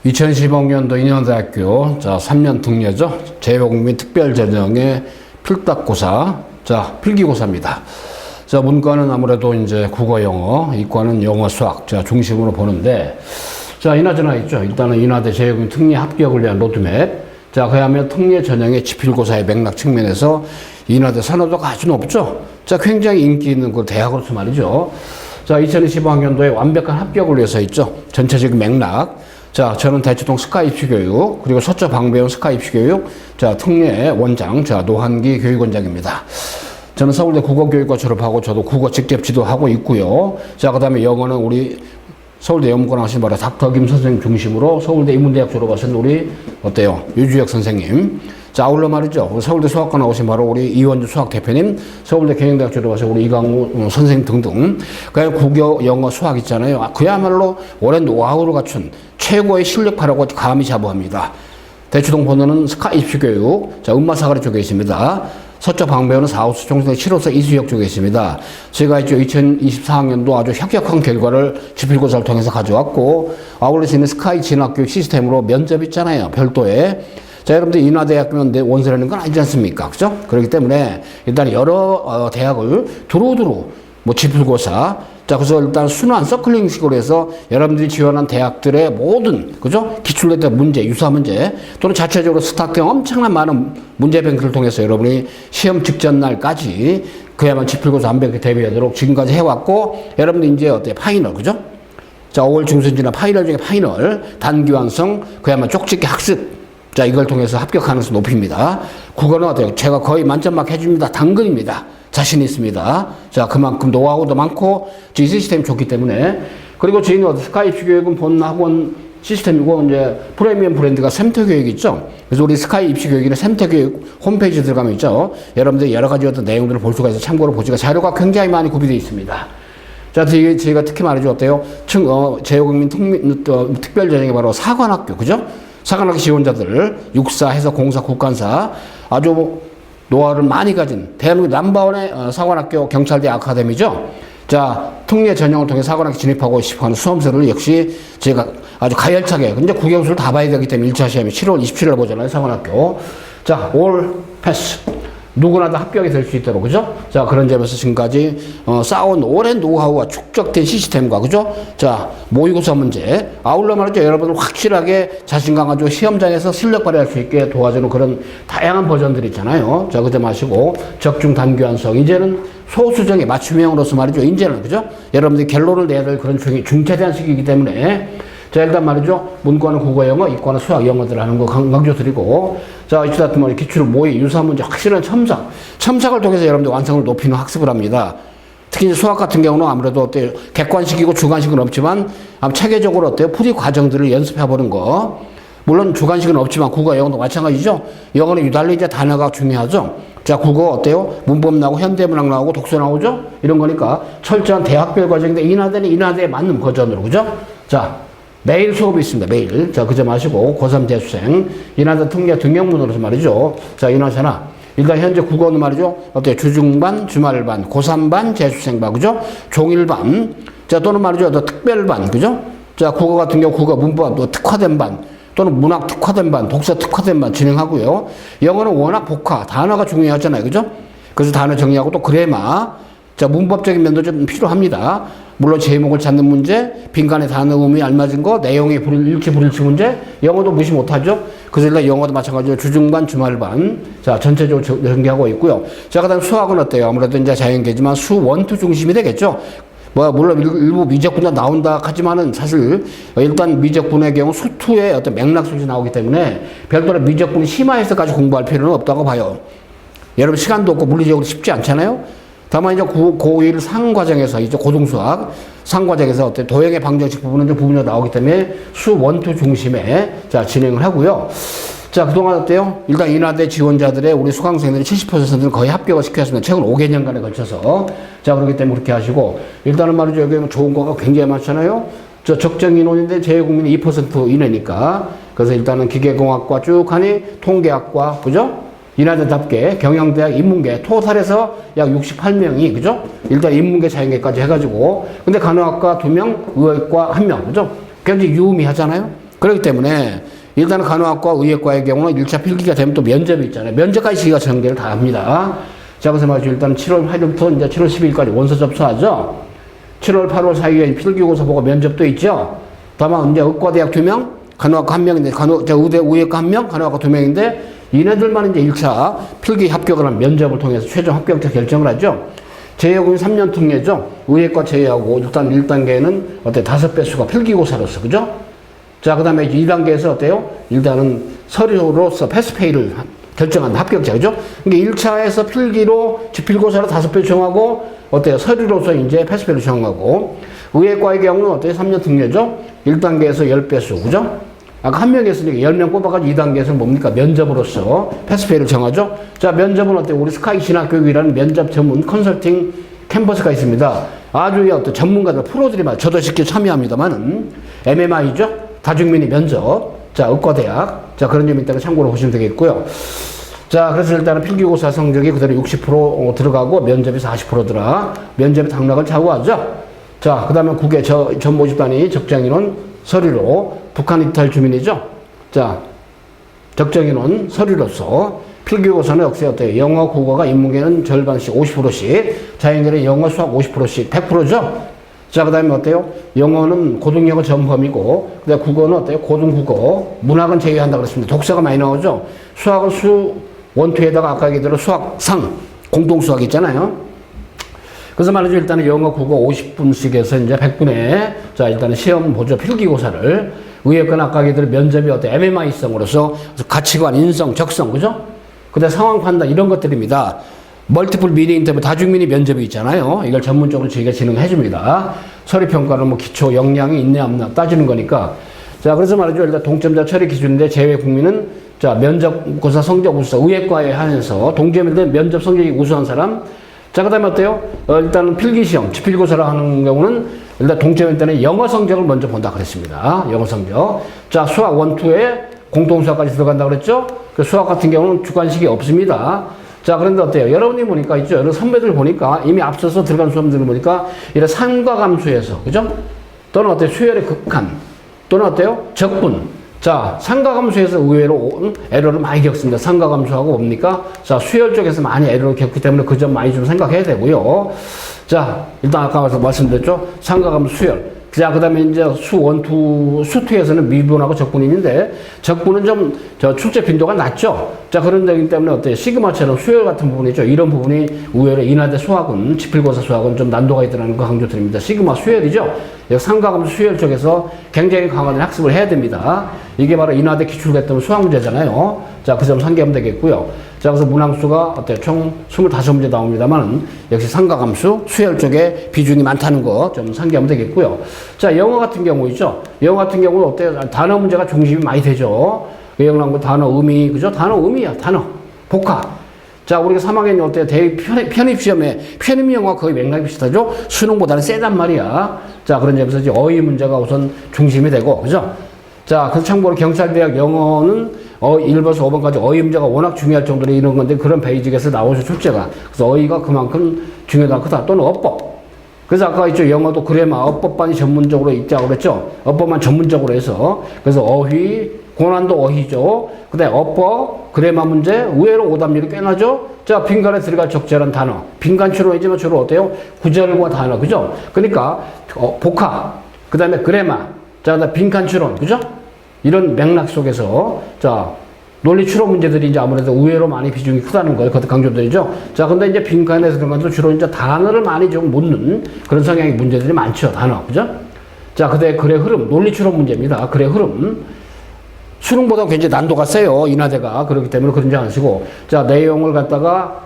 2015년도 인하대학교 자 3년 등려죠. 재외국민 특별전형의 필답고사 자 필기고사입니다. 자 문과는 아무래도 이제 국어 영어, 이과는 영어 수학 자 중심으로 보는데 자 이나저나 있죠. 일단은 인하대 재외국민 특례 합격을 위한 로드맵. 자 그야말로 특례 전형의 지필고사의 맥락 측면에서 인하대 선호도가 아주 높죠. 자 굉장히 인기 있는 그 대학으로서 말이죠. 자 2025학년도에 완벽한 합격을 위해서 있죠. 전체적인 맥락. 자, 저는 대치동 스카 입시교육, 그리고 서초 방배원 스카 입시교육, 자, 특례 원장, 자, 노한기 교육원장입니다. 저는 서울대 국어교육과 졸업하고 저도 국어 직접 지도하고 있고요. 자, 그 다음에 영어는 우리 서울대 영문과 나오신 바로 닥터김 선생님 중심으로 서울대 인문대학 졸업하신 우리, 어때요? 유주혁 선생님. 자, 아울러 말이죠. 서울대 수학과 나오신 바로 우리 이원주 수학 대표님, 서울대 경영대학 졸업하신 우리 이강우 선생님 등등. 그냥 국어, 영어, 수학 있잖아요. 그야말로 오랜 노하우를 갖춘 최고의 실력파라고 감히 자부합니다. 대치동 번호는 스카 입시교육, 자, 음마사거리 쪽에 있습니다. 서쪽 방배원은 4호수 총선의 7호수 이수역 쪽에 있습니다. 제가 있죠. 2024학년도 아주 혁혁한 결과를 지필고사를 통해서 가져왔고, 아울러 수 있는 스카이 진학교육 시스템으로 면접 있잖아요. 별도에. 자, 여러분들 인하대학교는 내 원서라는 건 아니지 않습니까? 그죠? 그렇기 때문에 일단 여러 대학을 두루두루 뭐 지필고사, 자, 그래서 일단 순환 서클링식으로 해서 여러분들이 지원한 대학들의 모든, 그죠? 기출례대 문제, 유사 문제, 또는 자체적으로 스타트형 엄청난 많은 문제뱅크를 통해서 여러분이 시험 직전 날까지 그야말로 지필고사 완벽히 대비하도록 지금까지 해왔고, 여러분들 이제 어때요? 파이널, 그죠? 자, 5월 중순 지나 파이널 중에 파이널, 단기 완성, 그야말로 쪽집게 학습. 자, 이걸 통해서 합격 가능성 높입니다. 국어는 어때요? 제가 거의 만점막 해줍니다. 당근입니다. 자신 있습니다. 자, 그만큼 노하우도 많고, 저희 시스템이 좋기 때문에. 그리고 저희는 스카이 입시교육은 본 학원 시스템이고, 이제 프리미엄 브랜드가 샘터교육 있죠? 그래서 우리 스카이 입시교육이나 샘터교육 홈페이지 들어가면 있죠? 여러분들 여러 가지 어떤 내용들을 볼 수가 있어서 참고로 보시고 자료가 굉장히 많이 구비되어 있습니다. 자, 저희가 특히 말이죠. 어때요? 재외국민 특별전형이 바로 사관학교, 그죠? 사관학교 지원자들, 육사, 해서 공사, 국관사, 아주 노하우를 많이 가진 대한민국 넘버원의 사관학교 경찰대 아카데미죠. 자, 특례 전형을 통해 사관학교 진입하고 싶어하는 수험생을 역시 제가 아주 가열차게, 근데 국영수를 다 봐야 되기 때문에 1차 시험이 7월 27일에 보잖아요, 사관학교. 자, 올 패스. 누구나 다 합격이 될 수 있도록, 그죠? 자, 그런 점에서 지금까지, 쌓아온 오랜 노하우와 축적된 시스템과, 그죠? 자, 모의고사 문제. 아울러 말이죠. 여러분을 확실하게 자신감 가지고 시험장에서 실력 발휘할 수 있게 도와주는 그런 다양한 버전들이 있잖아요. 자, 그점 마시고, 적중 단기 완성. 이제는 소수정의 맞춤형으로서 말이죠. 이제는, 그죠? 여러분들이 결론을 내야 될 그런 중차대한 시기이기 때문에, 자, 일단 말이죠. 문과는 국어, 영어, 이과는 수학, 영어들 하는 거 강조드리고, 자, 이치다트 뭐 기출, 모의, 유사 문제, 확실한 첨삭. 첨삭을 통해서 여러분들 완성을 높이는 학습을 합니다. 특히 이제 수학 같은 경우는 아무래도 어때요? 객관식이고 주관식은 없지만, 체계적으로 어때요? 풀이 과정들을 연습해보는 거. 물론 주관식은 없지만 국어, 영어도 마찬가지죠. 영어는 유달리 이제 단어가 중요하죠. 자, 국어 어때요? 문법 나오고 현대문학 나오고 독서 나오죠? 이런 거니까 철저한 대학별 과정인데 인하대는 인하대에 맞는 버전으로, 그죠? 자, 매일 수업이 있습니다. 매일. 자, 그점 마시고 고3 재수생 인하대 특례 등용문으로서 말이죠. 자, 인하잖아. 일단 현재 국어는 말이죠. 어때요? 주중반, 주말반, 고3반, 재수생반, 그죠? 종일반. 자, 또는 말이죠. 또 특별반, 그죠? 자, 국어 같은 경우 국어 문법 또 특화된 반, 또는 문학 특화된 반, 독서 특화된 반 진행하고요. 영어는 워낙 복화, 단어가 중요하잖아요. 그죠? 그래서 단어 정리하고 또 그래마. 자, 문법적인 면도 좀 필요합니다. 물론 제목을 찾는 문제, 빈칸에 단어 의미 알맞은 거, 내용의 일치 불일치 문제, 영어도 무시 못하죠. 그래서 일단 영어도 마찬가지로 주중반, 주말반, 자, 전체적으로 전개하고 있고요. 자, 그 다음 수학은 어때요? 아무래도 이제 자연계지만 수 원투 중심이 되겠죠. 뭐, 물론 일부 미적분도 나온다 하지만은 사실 일단 미적분의 경우 수투의 어떤 맥락 속에서 나오기 때문에 별도로 미적분이 심화해서까지 공부할 필요는 없다고 봐요. 여러분 시간도 없고 물리적으로 쉽지 않잖아요. 다만 이제 고1 상과정에서 이제 고등수학 상과정에서 어때 도형의 방정식 부분은 좀 부분이 나오기 때문에 수 원투 중심에 자 진행을 하고요. 자, 그동안 어때요? 일단 인하대 지원자들의 우리 수강생들이 70%는 거의 합격을 시켰습니다. 최근 5개년간에 걸쳐서. 자, 그렇기 때문에 그렇게 하시고 일단은 말이죠. 여기 좋은 거가 굉장히 많잖아요. 저 적정 인원인데 재외국민이 2% 이내니까. 그래서 일단은 기계공학과 쭉 하니 통계학과, 그죠? 인하대답게 경영대학 인문계 토탈에서 약 68명이, 그죠? 일단 인문계 자연계까지 해가지고. 근데 간호학과 2명, 의학과 1명, 그죠? 굉장히 유의미하잖아요? 그렇기 때문에 일단 간호학과, 의예과의 경우는 1차 필기가 되면 또 면접이 있잖아요. 면접까지 시기가 전개를 다 합니다. 자, 그래서 말이죠. 일단 7월 8일부터 이제 7월 12일까지 원서 접수하죠. 7월, 8월 사이에 필기고사 보고 면접도 있죠. 다만 이제 의과대학 2명, 간호학과 1명인데, 의예과 1명, 간호학과 2명인데, 이네들만 이제 1차 필기 합격을 한 면접을 통해서 최종 합격자 결정을 하죠. 제외국민 3년 특례죠. 의예과 제외하고 일단 1단계는 어때 5배 수가 필기고사로서, 그죠? 자, 그 다음에 2단계에서 어때요? 일단은 서류로서 패스페이를 결정한 합격자, 그죠? 그러니까 1차에서 필기로 지필고사로 5배 정하고, 어때요? 서류로서 이제 패스페이를 정하고, 의예과의 경우는 어때요? 3년 특례죠? 1단계에서 10배 수, 그죠? 아까 한 명이 했으니까 10명 뽑아가지고 2단계에서 뭡니까? 면접으로서 패스페이를 정하죠? 자, 면접은 어때요? 우리 스카이 진학교육이라는 면접 전문 컨설팅 캠퍼스가 있습니다. 아주 어떤 전문가들, 프로들이 저도 직접 참여합니다만은, MMI죠? 다중민의 면접. 자, 의과대학. 자, 그런 점이 있다면 참고로 보시면 되겠고요. 자, 그래서 일단은 필기고사 성적이 그대로 60% 들어가고, 면접이 40%더라. 면접이 당락을 좌우하죠? 자, 그 다음에 국외 전 모집단이 적정인원 서류로 북한 이탈 주민이죠. 자, 적정인원 서류로서 필기고사는 역시 어때요? 영어, 국어가 인문계는 절반씩 50%씩, 자연계는 영어, 수학 50%씩 100%죠. 자, 그 다음에 어때요? 영어는 고등영어 전범이고, 그다음에 국어는 어때요? 고등국어, 문학은 제외한다고 그랬습니다. 독서가 많이 나오죠. 수학은 원투에다가 아까 얘기대로 수학상, 공동수학 있잖아요. 그래서 말이죠. 일단은 영어, 국어 50분씩 해서 이제 100분에, 자, 일단은 시험 보조 필기고사를, 의예과는 아까 얘기대로 면접이 어때? MMI성으로서 가치관, 인성, 적성, 그죠? 그 다음에 상황 판단, 이런 것들입니다. 멀티플 미니 인터뷰, 다중미니 면접이 있잖아요. 이걸 전문적으로 저희가 진행해 줍니다. 서류평가는 뭐 기초, 역량이 있냐, 없냐 따지는 거니까. 자, 그래서 말이죠. 일단 동점자 처리 기준인데 제외 국민은, 자, 면접고사 성적 우수, 의예과에 한해서 동점인데 면접 성적이 우수한 사람. 자, 그 다음에 어때요? 일단은 필기시험, 지필고사를 하는 경우는 일단 동점일 때는 영어 성적을 먼저 본다 그랬습니다. 영어 성적. 자, 수학 1, 2에 공동수학까지 들어간다 그랬죠? 그 수학 같은 경우는 주관식이 없습니다. 자, 그런데 어때요? 여러분이 보니까 있죠? 여러 선배들 보니까 이미 앞서서 들어간 수험들을 보니까 이런 상과감수에서, 그죠? 또는 어때요? 수열의 극한. 또는 어때요? 적분. 자, 상과감수에서 의외로 에러를 많이 겪습니다. 상과감수하고 뭡니까? 자, 수열 쪽에서 많이 에러를 겪기 때문에 그 점 많이 좀 생각해야 되고요. 자, 일단 아까 말씀드렸죠? 상과감수 수열. 자, 그 다음에 이제 수 1, 2, 수 2에서는 미분하고 적분이 있는데, 적분은 좀, 출제 빈도가 낮죠? 자, 그런 데기 때문에 어때요? 시그마처럼 수열 같은 부분이죠. 이런 부분이 의외로 인하대 수학은, 지필고사 수학은 좀 난도가 있다는 거 강조 드립니다. 시그마 수열이죠? 여기 상과감수 수열 쪽에서 굉장히 강화된 학습을 해야 됩니다. 이게 바로 인하대 기출됐던 수학 문제잖아요. 자, 그 점 상기하면 되겠고요. 자, 그래서 문항수가 어때요? 총 25문제 나옵니다만, 역시 상과감수, 수열 쪽에 비중이 많다는 거 좀 상기하면 되겠고요. 자, 영어 같은 경우 있죠? 영어 같은 경우는 어때요? 단어 문제가 중심이 많이 되죠? 영어 단어 의미, 그죠? 단어 의미야, 단어. 복화. 자, 우리가 3학년 어때요? 편입시험에 편입 영어가 거의 맥락이 비슷하죠? 수능보다는 세단 말이야. 자, 그런 점에서 이제 어휘 문제가 우선 중심이 되고, 그죠? 자, 그래서 참고로 경찰대학 영어는 1번에서 5번까지 어휘 문제가 워낙 중요할 정도로 이런 건데 그런 베이직에서 나오죠, 출제가. 그래서 어휘가 그만큼 중요하다, 크다. 또는 어법. 그래서 아까 있죠, 영어도 그래마, 어법반이 전문적으로 있자고 그랬죠. 어법만 전문적으로 해서. 그래서 어휘, 고난도 어휘죠. 그 다음에 어법, 그래마 문제, 의외로 오답률이 꽤 나죠. 자, 빈간에 들어갈 적절한 단어. 빈간 추론이지만 주로 어때요? 구절과 단어, 그죠? 그러니까, 복화, 그 다음에 그래마, 자, 그다음에 빈간 추론, 그죠? 이런 맥락 속에서, 자, 논리 추론 문제들이 이제 아무래도 의외로 많이 비중이 크다는 거예요. 그것도 강조드리죠. 자, 근데 이제 빈칸에서 그런 것도 주로 이제 단어를 많이 좀 묻는 그런 성향의 문제들이 많죠. 단어. 그죠? 자, 그다음에 글의 흐름. 논리 추론 문제입니다. 글의 흐름. 수능보다 굉장히 난도가 세요. 인하대가. 그렇기 때문에 그런지 않으시고. 자, 내용을 갖다가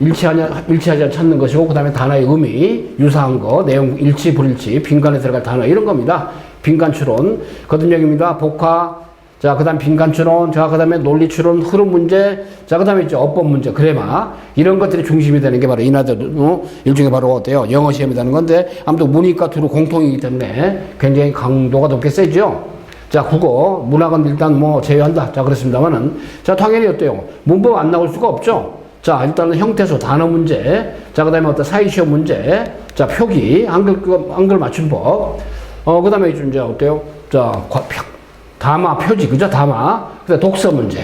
일치하지 않 찾는 것이고, 그 다음에 단어의 의미, 유사한 거, 내용 일치, 불일치, 빈칸에 들어갈 단어, 이런 겁니다. 빈칸 추론. 거듭력입니다. 복화. 자, 그 다음 빈칸 추론, 자, 그 다음에 논리 추론, 흐름 문제, 자, 그 다음에 있죠, 어법 문제, 그래마. 이런 것들이 중심이 되는 게 바로 인하대, 일종의 바로 어때요? 영어 시험이라는 건데, 아무튼 문이과 두루 공통이기 때문에 굉장히 강도가 높게 세죠. 자, 국어, 문학은 일단 뭐 제외한다. 자, 그렇습니다만은. 자, 당연히 어때요? 문법 안 나올 수가 없죠. 자, 일단은 형태소, 단어 문제, 자, 그 다음에 어떤 사이시험 문제, 자, 표기, 한글 맞춤법, 그 다음에 이제 어때요? 자, 담화 표지, 그죠? 담화. 그다음 독서 문제.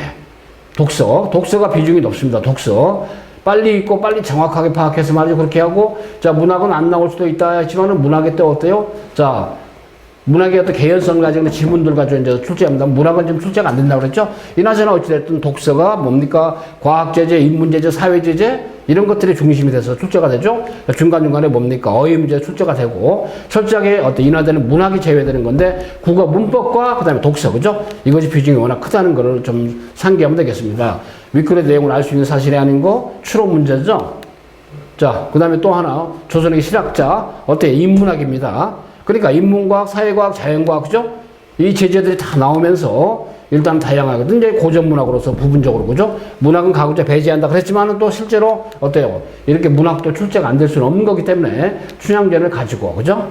독서가 비중이 높습니다. 독서. 빨리 읽고 빨리 정확하게 파악해서 말이죠. 그렇게 하고, 자, 문학은 안 나올 수도 있다 했지만은 문학의 때 어때요? 자, 문학의 어떤 개연성을 가지고 지문들 가지고 이제 출제합니다. 문학은 지금 출제가 안 된다고 그랬죠? 이나저나 어찌됐든 독서가 뭡니까? 과학제재, 인문제재, 사회제재, 이런 것들이 중심이 돼서 출제가 되죠? 중간중간에 뭡니까? 어휘 문제 출제가 되고, 철저하게 어떤 인하되는 문학이 제외되는 건데, 국어 문법과 그 다음에 독서, 그죠? 이것이 비중이 워낙 크다는 거를 좀 상기하면 되겠습니다. 윗글의 내용을 알 수 있는 사실이 아닌 거, 추론 문제죠? 자, 그 다음에 또 하나, 조선의 실학자, 어때요? 인문학입니다. 그러니까 인문과학, 사회과학, 자연과학, 그죠? 이 제재들이 다 나오면서 일단 다양하거든. 이제 고전문학으로서 부분적으로, 그죠? 문학은 가급적 배제한다 그랬지만은 또 실제로 어때요? 이렇게 문학도 출제가 안 될 수는 없는 거기 때문에 춘향전을 가지고, 그죠?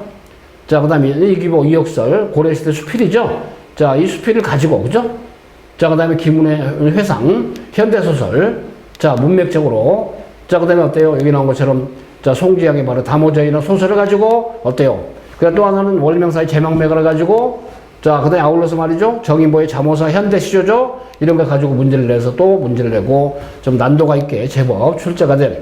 자, 그 다음에 이기보, 이역설, 고려시대 수필이죠? 자, 이 수필을 가지고, 그죠? 자, 그 다음에 김은의 회상, 현대소설, 자, 문맥적으로, 자, 그 다음에 어때요? 여기 나온 것처럼, 자, 송지향의 바로 담호저인의 소설을 가지고, 어때요? 또 하나는 월명사의 제망맥을 가지고, 자, 그 다음에 아울러서 말이죠. 정인보의 잠호사 현대시조죠. 이런 걸 가지고 문제를 내서 또 문제를 내고, 좀 난도가 있게 제법 출제가 된,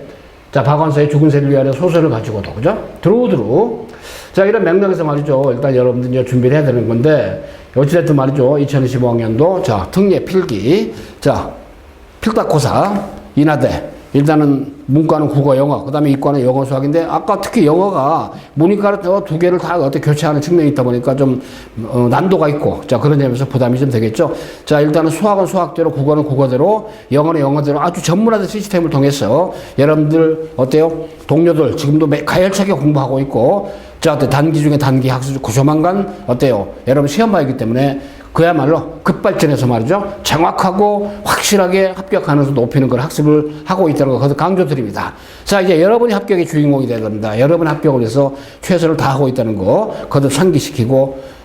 자, 박완서의 죽은 새를 위하여 소설을 가지고도, 그죠? 두루두루. 자, 이런 맥락에서 말이죠. 일단 여러분들 이제 준비를 해야 되는 건데, 어찌됐든 말이죠. 2025학년도, 자, 특례 필기, 자, 필답고사, 인하대. 일단은 문과는 국어, 영어, 그 다음에 이과는 영어, 수학인데, 아까 특히 영어가 문이과를 두 개를 다 어떻게 교체하는 측면이 있다 보니까 좀, 난도가 있고, 자, 그런 점에서 부담이 좀 되겠죠. 자, 일단은 수학은 수학대로, 국어는 국어대로, 영어는 영어대로 아주 전문화된 시스템을 통해서 여러분들, 어때요? 동료들 지금도 가열차게 공부하고 있고, 자, 단기 중에 단기 학습 조만간, 어때요? 여러분 시험 봐야기 때문에 그야말로 급발전해서 말이죠. 정확하고 확실하게 합격 가능성 높이는 걸 학습을 하고 있다는 거 거듭 강조드립니다. 자, 이제 여러분이 합격의 주인공이 되야 됩니다. 여러분 합격을 위해서 최선을 다하고 있다는 거 거듭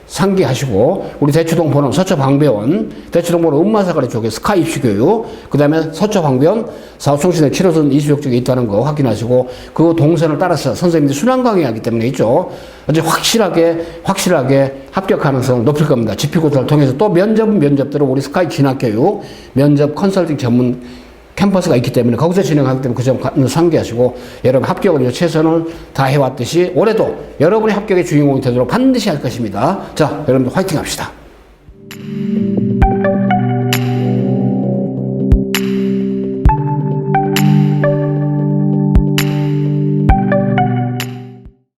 상기하시고, 우리 대추동포는 서초방배원, 대추동포는 음마사거리 쪽에 스카 입시교육, 그 다음에 서초방배원 사업통신의 7호선 이수역 쪽에 있다는 거 확인하시고, 그 동선을 따라서 선생님들이 순환 강의하기 때문에 있죠. 아주 확실하게 합격 가능성을 높일 겁니다. 지피고사를 통해서 또 면접대로 우리 스카이 진학교육, 면접 컨설팅 전문 캠퍼스가 있기 때문에 거기서 진행하기 때문에 그 점 상기하시고, 여러분 합격을 위해 최선을 다해왔듯이 올해도 여러분의 합격의 주인공이 되도록 반드시 할 것입니다. 자, 여러분들 화이팅 합시다.